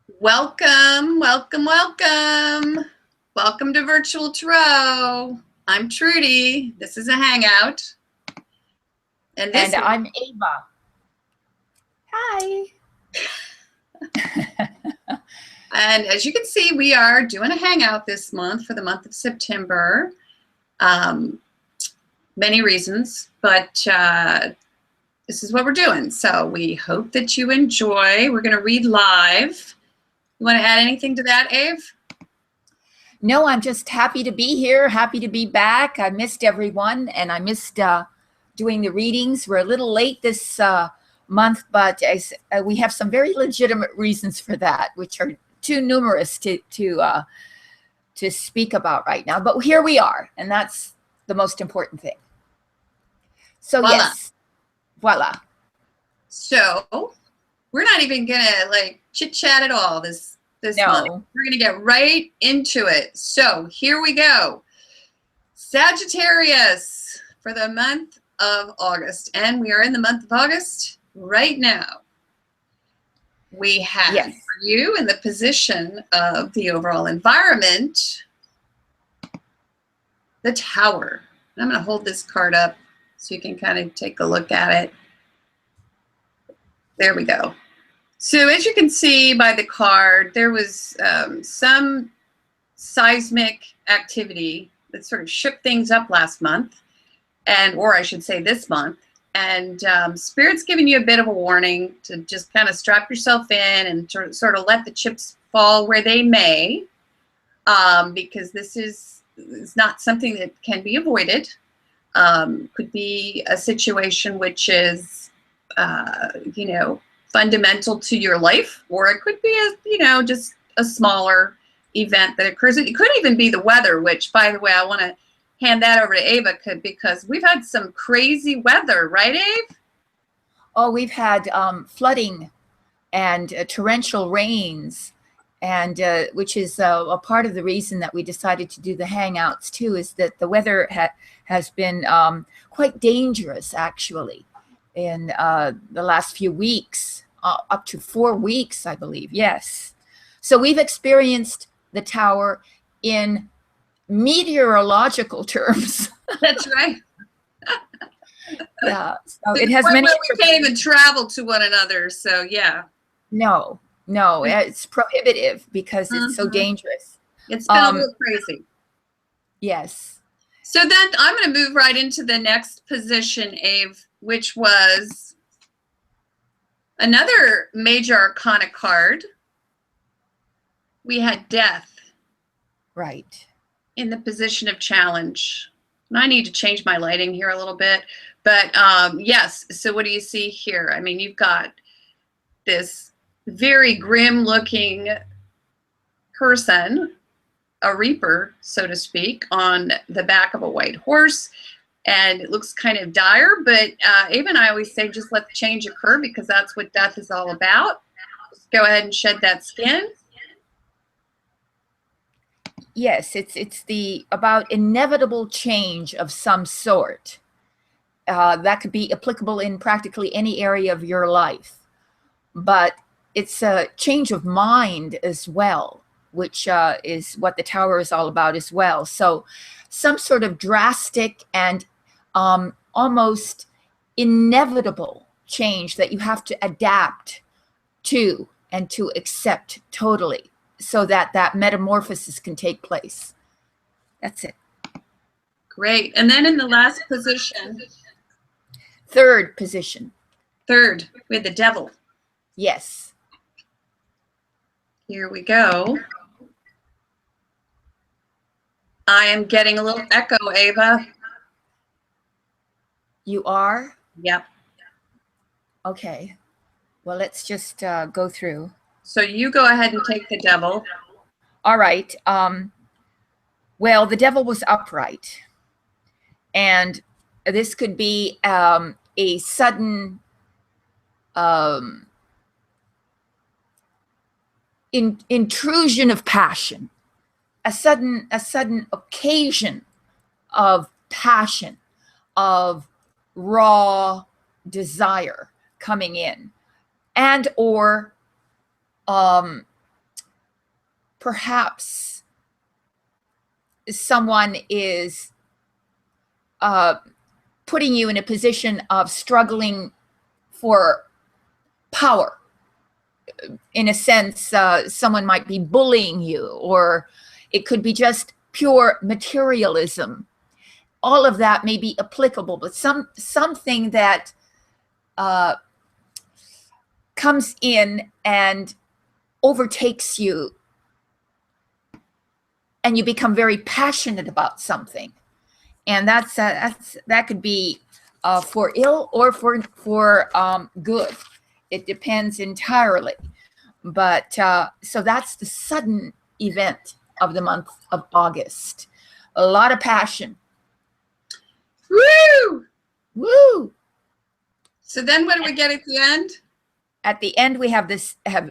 Welcome, welcome, welcome. Welcome to Virtual Tarot. I'm Trudy. This is a hangout. And I'm Ava. Hi. And as you can see, we are doing a hangout this month for the month of September. Many reasons, but this is what we're doing. So we hope that you enjoy. We're going to read live. You want to add anything to that, Ave? No, I'm just happy to be here, happy to be back. I missed everyone, and I missed doing the readings. We're a little late this month, but we have some very legitimate reasons for that, which are too numerous to speak about right now. But here we are, and that's the most important thing. So Voila. yes, voila. So we're not even gonna like chit chat at all this month. We're gonna get right into it. So here we go. Sagittarius for the month of August, and we are in the month of August right now. We have you in the position of the overall environment, the Tower. I'm going to hold this card up so you can kind of take a look at it. There we go. So as you can see by the card, there was some seismic activity that sort of shook things up last month, or I should say this month. And Spirit's giving you a bit of a warning to just kind of strap yourself in and sort of let the chips fall where they may, because this is not something that can be avoided. Could be a situation which is, fundamental to your life, or it could be just a smaller event that occurs. It could even be the weather, which, by the way, I want to hand that over to Ava because we've had some crazy weather, right, Ave? Oh, we've had flooding and torrential rains, and which is a part of the reason that we decided to do the hangouts too, is that the weather has been quite dangerous actually in the last few weeks, up to 4 weeks, I believe. Yes. So we've experienced the Tower in meteorological terms. That's right. Yeah, so it has many. We can't even travel to one another. So yeah. No, it's prohibitive because it's so dangerous. It's been a little crazy. Yes. So then I'm going to move right into the next position, Ave, which was another major arcana card. We had Death. Right. In the position of challenge. And I need to change my lighting here a little bit. But yes, so what do you see here? I mean, you've got this very grim looking person, a reaper, so to speak, on the back of a white horse. And it looks kind of dire, but Ava and I always say just let the change occur, because that's what death is all about. Just go ahead and shed that skin. Yes, it's about inevitable change of some sort. That could be applicable in practically any area of your life. But it's a change of mind as well, which is what the Tower is all about as well. So some sort of drastic and almost inevitable change that you have to adapt to and to accept totally, so that metamorphosis can take place. That's it. Great. And then in the last position. Third position. Third, we had the Devil. Yes. Here we go. I am getting a little echo, Ava. You are? Yep. Okay. Well, let's just go through. So you go ahead and take the Devil. All right. Well, the Devil was upright. And this could be a sudden intrusion of passion, a sudden occasion of passion, of raw desire coming in, and or perhaps someone is putting you in a position of struggling for power. In a sense, someone might be bullying you, or it could be just pure materialism. All of that may be applicable, but something that comes in and overtakes you, and you become very passionate about something, and that could be for ill or for good. It depends entirely. But so that's the sudden event of the month of August. A lot of passion. Woo! Woo! So then what do we get at the end? At the end, we have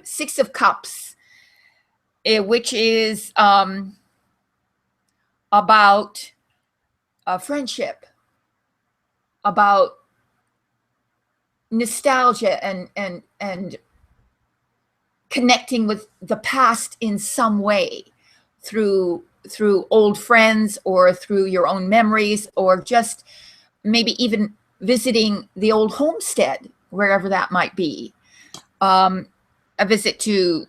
Six of Cups, which is about friendship, about nostalgia, and connecting with the past in some way through old friends, or through your own memories, or just maybe even visiting the old homestead, wherever that might be. A visit to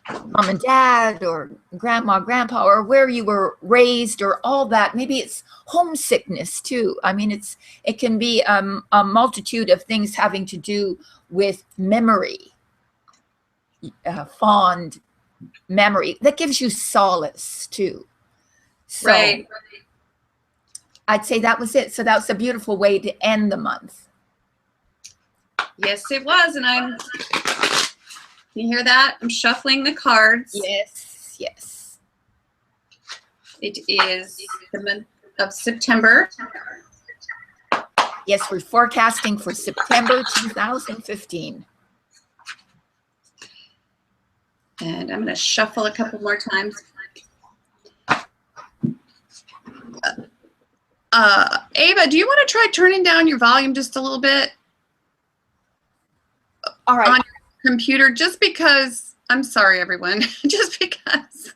mom and dad, or grandma, grandpa, or where you were raised, or all that. Maybe it's homesickness too. I mean, it can be a multitude of things having to do with memory, fond memory that gives you solace too. So Right. I'd say that was it. So that's a beautiful way to end the month. Yes, it was. And you hear that? I'm shuffling the cards. Yes, yes. It is the month of September. Yes, we're forecasting for September 2015. And I'm going to shuffle a couple more times. Ava, do you want to try turning down your volume just a little bit? All right. On your computer, just because, I'm sorry, everyone, just because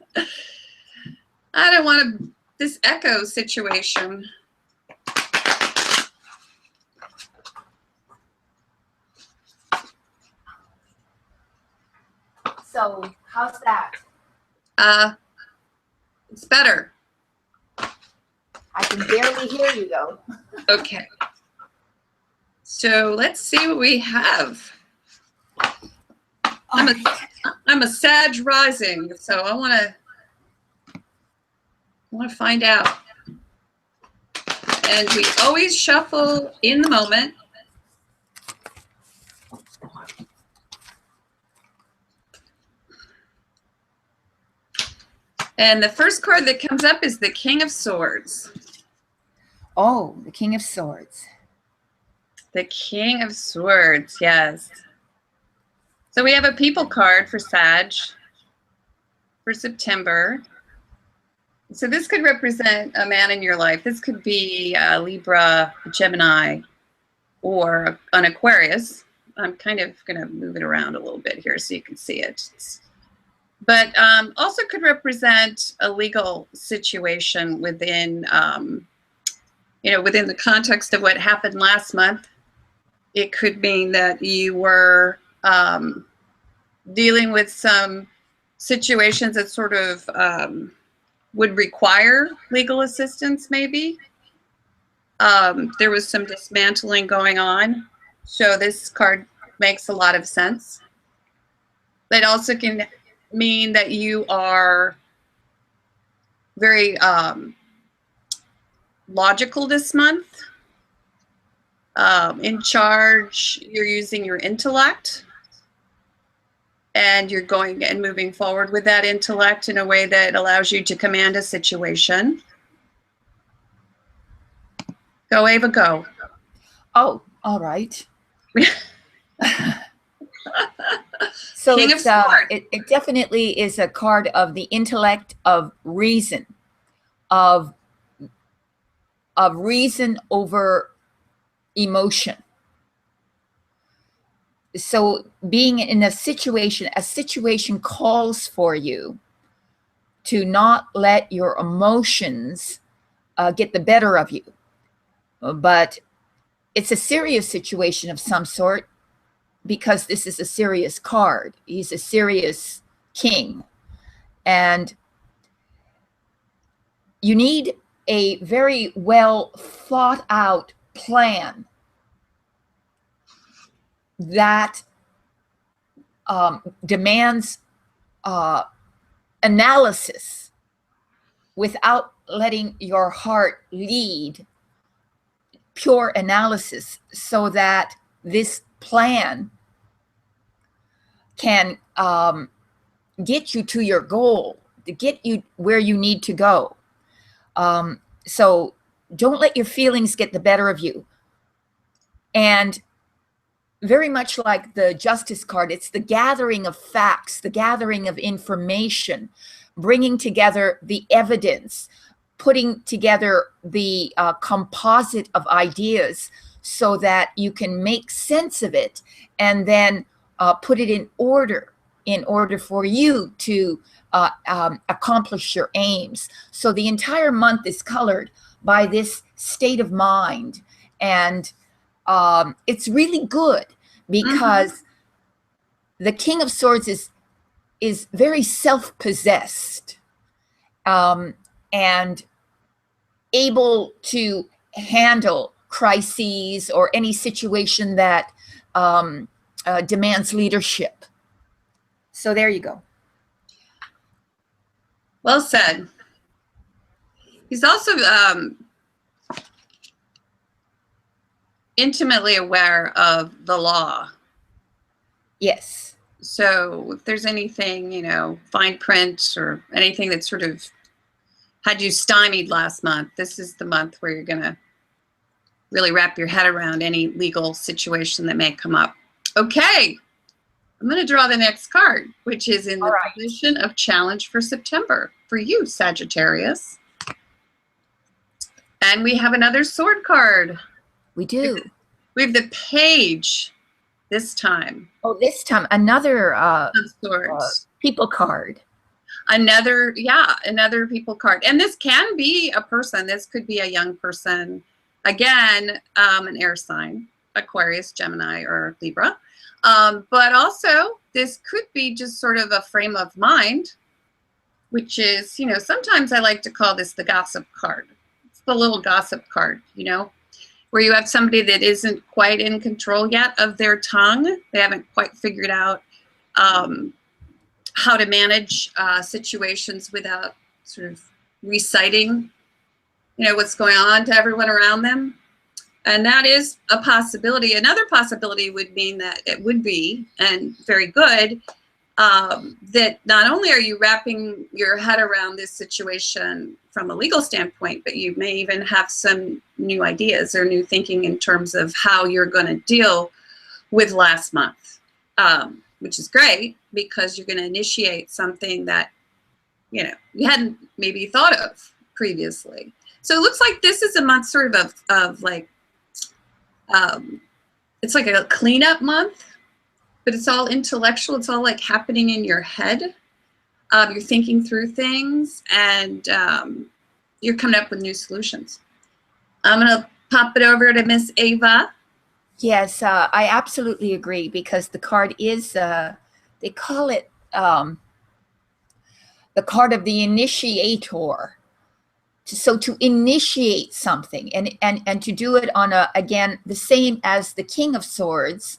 I don't want this echo situation. So how's that? It's better. I can barely hear you though. Okay. So let's see what we have. I'm a Sag rising, so I want to find out. And we always shuffle in the moment. And the first card that comes up is the King of Swords. Oh, the King of Swords. The King of Swords, yes. So we have a people card for Sag for September. So this could represent a man in your life. This could be Libra, Gemini, or an Aquarius. I'm kind of going to move it around a little bit here so you can see it. But also could represent a legal situation within, within the context of what happened last month. It could mean that you were dealing with some situations that sort of would require legal assistance, maybe. There was some dismantling going on. So this card makes a lot of sense. It also can mean that you are very logical this month. In charge, you're using your intellect, and you're going and moving forward with that intellect in a way that allows you to command a situation. Go, Ava, go. Oh, all right. So King of Swords. It definitely is a card of the intellect, of reason, of reason over emotion. So being in a situation calls for you to not let your emotions get the better of you. But it's a serious situation of some sort, because this is a serious card. He's a serious king. And you need a very well thought out plan that demands analysis without letting your heart lead, pure analysis, so that this plan can get you to your goal, to get you where you need to go. So don't let your feelings get the better of you. And very much like the Justice card, it's the gathering of facts, the gathering of information, bringing together the evidence, putting together the composite of ideas so that you can make sense of it, and then put it in order for you to accomplish your aims. So the entire month is colored by this state of mind. And it's really good, because the King of Swords is very self-possessed, and able to handle crises or any situation that demands leadership. So there you go. Well said. He's also intimately aware of the law. Yes. So if there's anything, you know, fine print or anything that sort of had you stymied last month, this is the month where you're going to really wrap your head around any legal situation that may come up. Okay. I'm going to draw the next card, which is in the position of challenge for September for you, Sagittarius. And we have another sword card. We do. We have the page this time. Oh, this time another swords. People card. Another people card. And this can be a person. This could be a young person. Again, an air sign, Aquarius, Gemini, or Libra. But also, this could be just sort of a frame of mind, which is, you know, sometimes I like to call this the gossip card. It's the little gossip card, you know, where you have somebody that isn't quite in control yet of their tongue. They haven't quite figured out how to manage situations without sort of reciting, you know, what's going on to everyone around them. And that is a possibility. Another possibility would mean that it would be, and very good, that not only are you wrapping your head around this situation from a legal standpoint, but you may even have some new ideas or new thinking in terms of how you're going to deal with last month, which is great, because you're going to initiate something that, you know, you hadn't maybe thought of previously. So it looks like this is a month sort of like, it's like a cleanup month, but it's all intellectual. It's all like happening in your head. You're thinking through things, and you're coming up with new solutions. I'm going to pop it over to Miss Ava. Yes, I absolutely agree, because the card is, they call it the card of the initiator. So to initiate something, and to do it on again, the same as the King of Swords,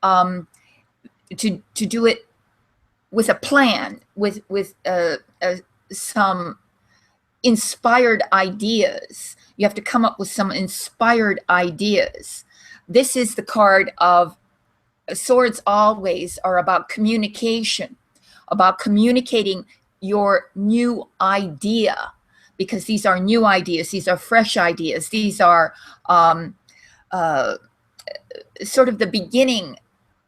to do it with a plan, with some inspired ideas. You have to come up with some inspired ideas. This is the card of swords. Always are about communication, about communicating your new idea. Because these are new ideas, these are fresh ideas, these are sort of the beginning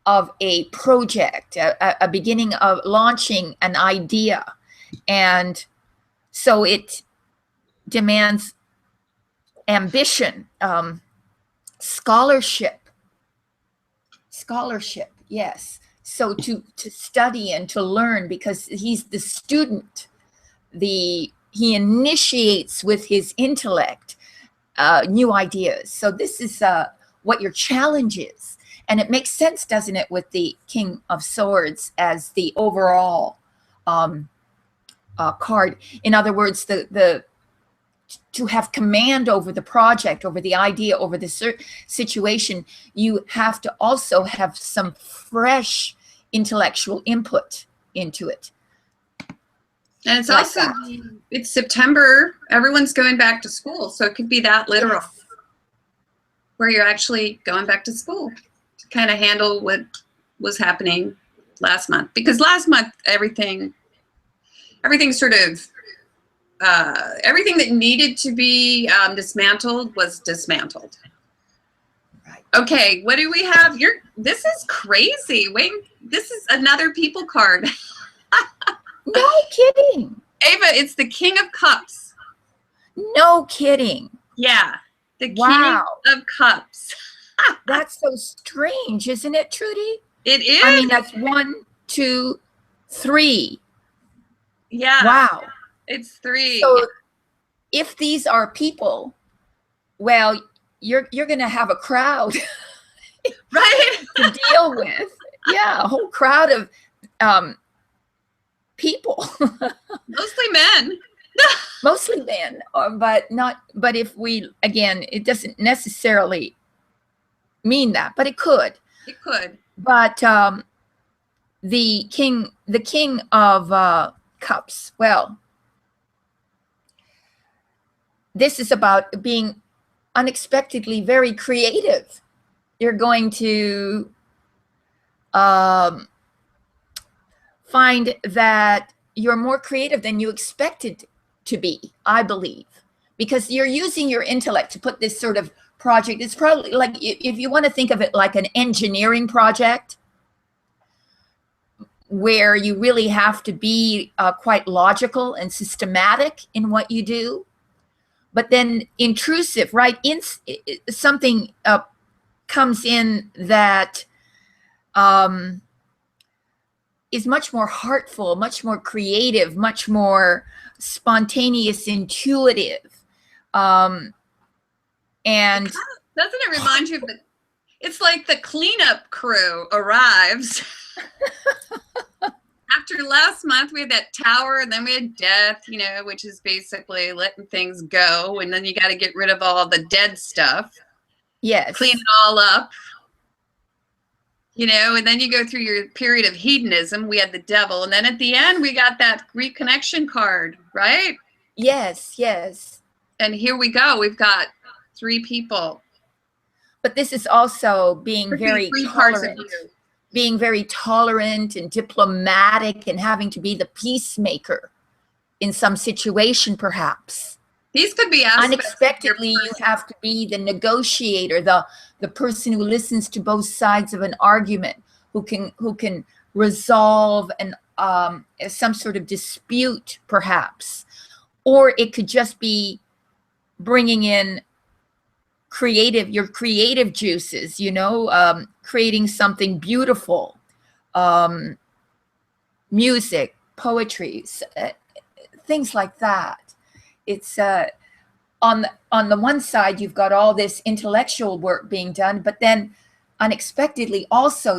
of a project, a beginning of launching an idea. And so it demands ambition, scholarship, yes. So to study and to learn, because he's the student. he initiates with his intellect new ideas. So this is what your challenge is. And it makes sense, doesn't it, with the King of Swords as the overall card. In other words, to have command over the project, over the idea, over the situation, you have to also have some fresh intellectual input into it. And it's like also, it's September, everyone's going back to school. So it could be that literal, yes, where you're actually going back to school to kind of handle what was happening last month. Because last month, everything sort of, everything that needed to be dismantled was dismantled. Right. Okay, what do we have? This is crazy. Wait, this is another people card. No kidding. Ava, it's the King of Cups. No kidding. Yeah, the King of Cups. That's so strange, isn't it, Trudy? It is. I mean, that's 1, 2, 3. Yeah. Wow. It's 3. So if these are people, well, you're going to have a crowd, right, to deal with. Yeah, a whole crowd of people. Mostly men. Mostly men, but if we, again, it doesn't necessarily mean that, but it could. It could. But the king of Cups, well, this is about being unexpectedly very creative. You're going to find that you're more creative than you expected to be, I believe, because you're using your intellect to put this sort of project. It's probably like, if you want to think of it like an engineering project, where you really have to be quite logical and systematic in what you do, but then intrusive, right? Something comes in that is much more heartful, much more creative, much more spontaneous, intuitive. And doesn't it remind you of it's like the cleanup crew arrives. After last month, we had that tower, and then we had death, which is basically letting things go. And then you got to get rid of all the dead stuff. Yes. Clean it all up. And then you go through your period of hedonism. We had the devil. And then at the end, we got that reconnection card, right? Yes, yes. And here we go. We've got 3 people. But this is also being very tolerant. Being very tolerant and diplomatic and having to be the peacemaker in some situation, perhaps. These could be unexpectedly. You have to be the negotiator, the person who listens to both sides of an argument, who can resolve some sort of dispute, perhaps. Or it could just be bringing in your creative juices, creating something beautiful, music, poetry, things like that. It's on the one side, you've got all this intellectual work being done, but then unexpectedly also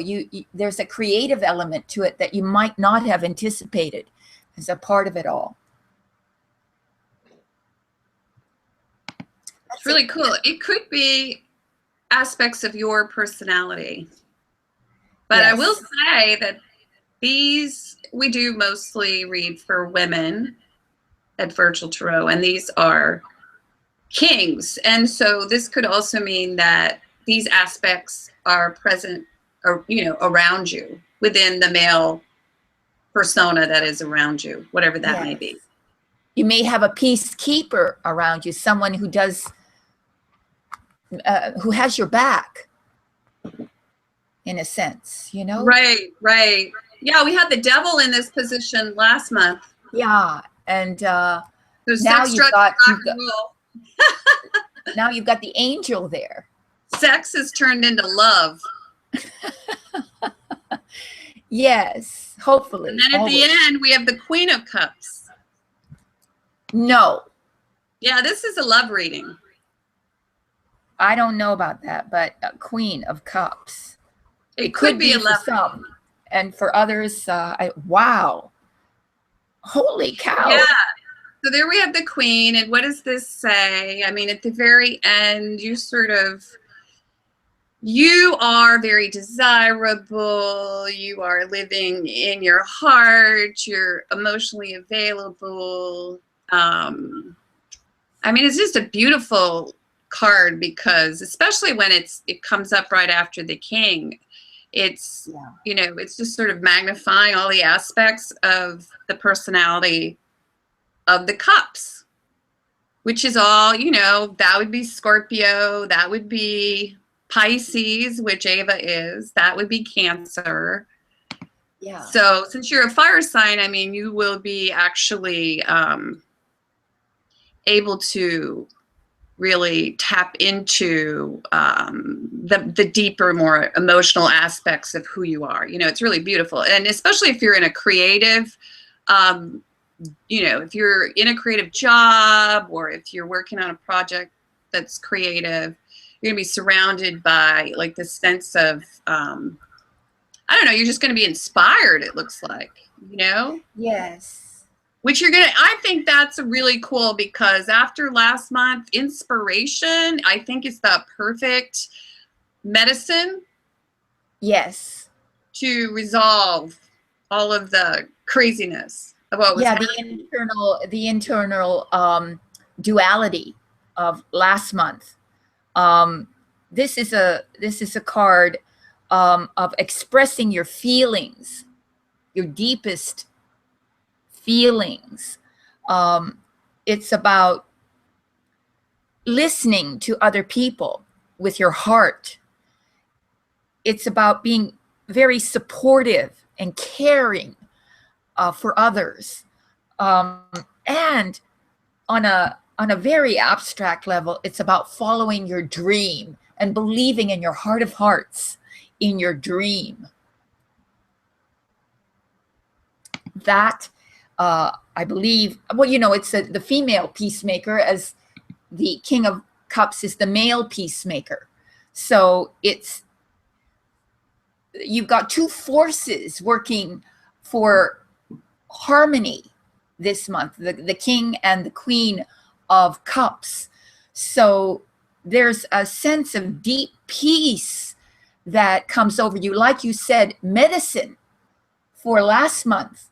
there's a creative element to it that you might not have anticipated as a part of it all. It's really cool. It could be aspects of your personality. But yes. I will say that we do mostly read for women at Virtual Tarot, and these are kings. And so this could also mean that these aspects are present or, around you within the male persona that is around you, whatever that may be. You may have a peacekeeper around you, someone who has your back, in a sense, Right. Yeah, we had the devil in this position last month. Yeah, and now now you've got the angel there. Sex has turned into love. Yes, hopefully. And then at the end, we have the Queen of Cups. No, Yeah, this is a love reading. I don't know about that, but Queen of Cups. It Could could be a be for love reading. some, and for others, wow. Holy Yeah. cow. So there we have the Queen, and what does this say? I mean, at the very end, you are very desirable. You are living in your heart. You're emotionally available. I mean, it's just a beautiful card because, especially when it comes up right after the King, it's it's just sort of magnifying all the aspects of the personality of the cups, which is all, that would be Scorpio, that would be Pisces, which Ava is, that would be Cancer. Yeah. So since you're a fire sign, I mean, you will be actually able to really tap into the deeper, more emotional aspects of who you are. It's really beautiful. And especially if you're in a creative, if you're in a creative job or if you're working on a project that's creative, you're going to be surrounded by like this sense of, I don't know, you're just going to be inspired, it looks like, Yes. which I think that's really cool because after last month, inspiration, I think is the perfect medicine. Yes. To resolve all of the craziness of what was happening. The internal duality of last month. This is a card of expressing your feelings, your deepest feelings. It's about listening to other people with your heart. It's about being very supportive and caring for others. And on a very abstract level, it's about following your dream and believing in your heart of hearts in your dream. That I believe, it's the female peacemaker, as the King of Cups is the male peacemaker. So you've got two forces working for harmony this month, the King and the Queen of Cups. So there's a sense of deep peace that comes over you. Like you said, medicine for last month.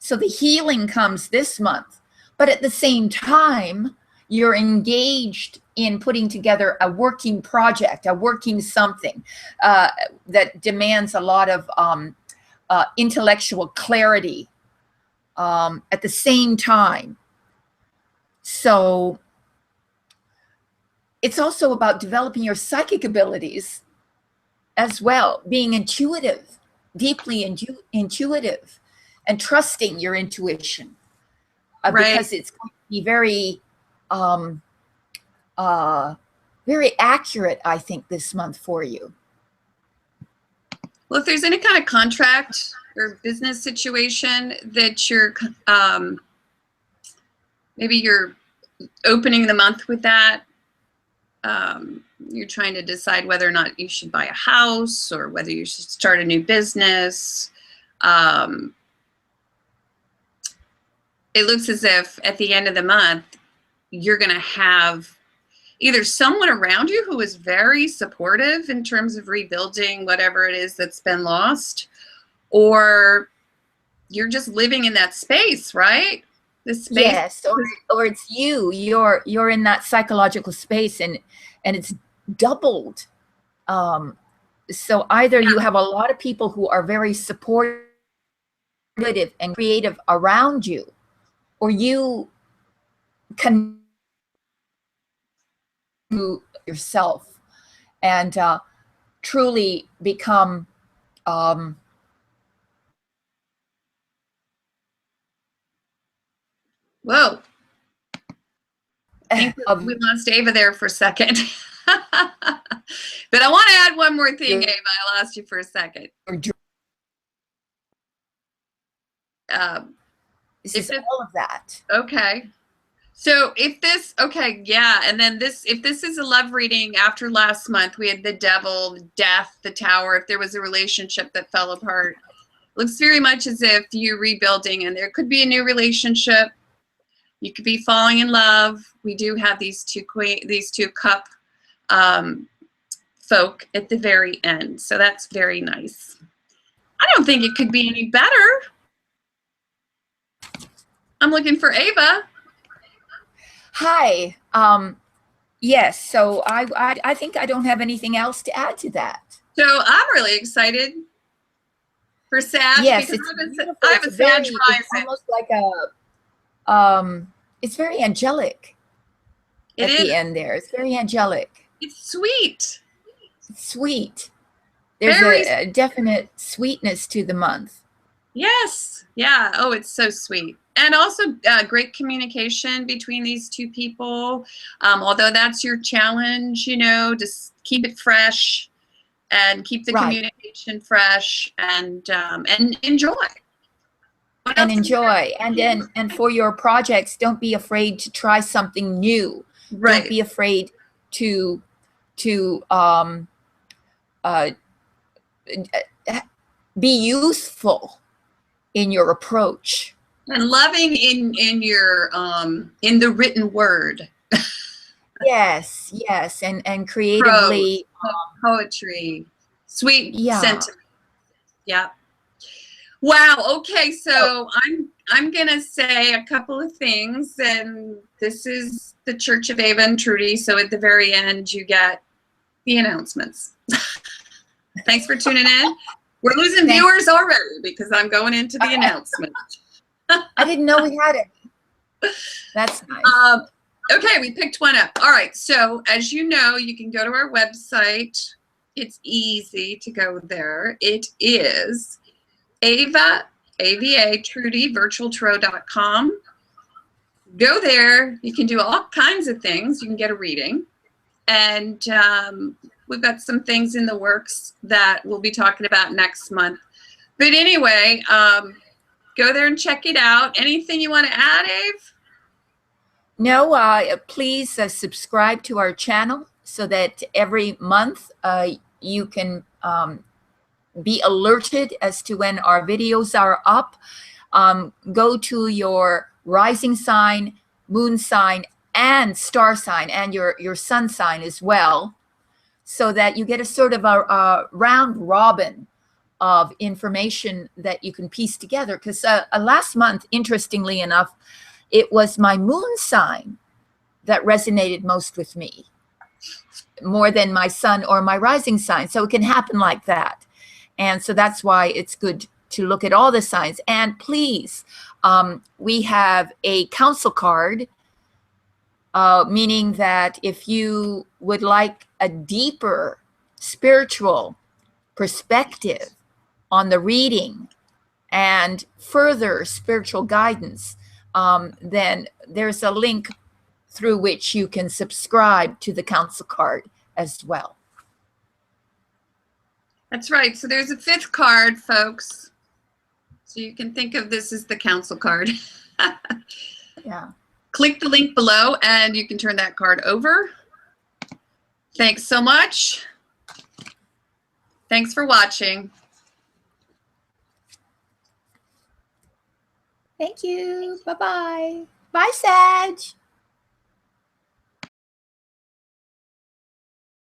So the healing comes this month. But at the same time, you're engaged in putting together a working project, a working something that demands a lot of intellectual clarity at the same time. So it's also about developing your psychic abilities as well, being intuitive, deeply intuitive, and trusting your intuition, right. because it's going to be very, very accurate, I think, this month for you. Well, if there's any kind of contract or business situation that you're maybe you're opening the month with that, you're trying to decide whether or not you should buy a house or whether you should start a new business. It looks as if at the end of the month, you're going to have either someone around you who is very supportive in terms of rebuilding whatever it is that's been lost, or you're just living in that space, right? The space. Yes, or it's you're in that psychological space, and it's doubled. So either you have a lot of people who are very supportive and creative around you, or you can do yourself and truly become Whoa. I think we lost Ava there for a second. But I want to add one more thing, Ava. I lost you for a second. This is all of that. Okay. So if this, okay, yeah, and then this, if this is a love reading after last month, we had the devil, death, the tower. If there was a relationship that fell apart, looks very much as if you're rebuilding, and there could be a new relationship. You could be falling in love. We do have these two cup folk at the very end, so that's very nice. I don't think it could be any better. I'm looking for Ava. Hi. Yes. So I think I don't have anything else to add to that. So I'm really excited for Sag. Yes, because it's I have a Sag rising. It's almost like it's very angelic at the end there. It's very angelic. It's sweet. It's sweet. There's a definite sweetness to the month. Yes. Yeah. Oh, it's so sweet. And also great communication between these two people. Although that's your challenge, you know, just keep it fresh and keep the communication fresh and enjoy. And enjoy. And for your projects, don't be afraid to try something new. Right. Don't be afraid to be useful in your approach. And loving in your in the written word. Yes, and creatively poetry, sweet sentiment. Yeah. Wow. Okay, so I'm gonna say a couple of things, and this is the Church of Ava and Trudy. So at the very end, you get the announcements. Thanks for tuning in. We're losing viewers already because I'm going into the announcement. I didn't know we had it. That's nice. Okay, we picked one up. All right, so as you know, you can go to our website. It's easy to go there. It is Ava, AVA, Trudy, virtualtarot.com. Go there. You can do all kinds of things. You can get a reading. And we've got some things in the works that we'll be talking about next month. But anyway, go there and check it out. Anything you want to add, Ave? No, please subscribe to our channel so that every month you can be alerted as to when our videos are up. Go to your rising sign, moon sign, and star sign, and your sun sign as well, so that you get a sort of a round robin of information that you can piece together. Because last month, interestingly enough, it was my moon sign that resonated most with me, more than my sun or my rising sign. So it can happen like that. And so that's why it's good to look at all the signs. And please, we have a council card, meaning that if you would like a deeper spiritual perspective on the reading and further spiritual guidance, then there's a link through which you can subscribe to the council card as well. That's right. So there's a fifth card, folks. So you can think of this as the council card. Yeah. Click the link below and you can turn that card over. Thanks so much. Thanks for watching. Thank you. Bye-bye. Bye, Sag.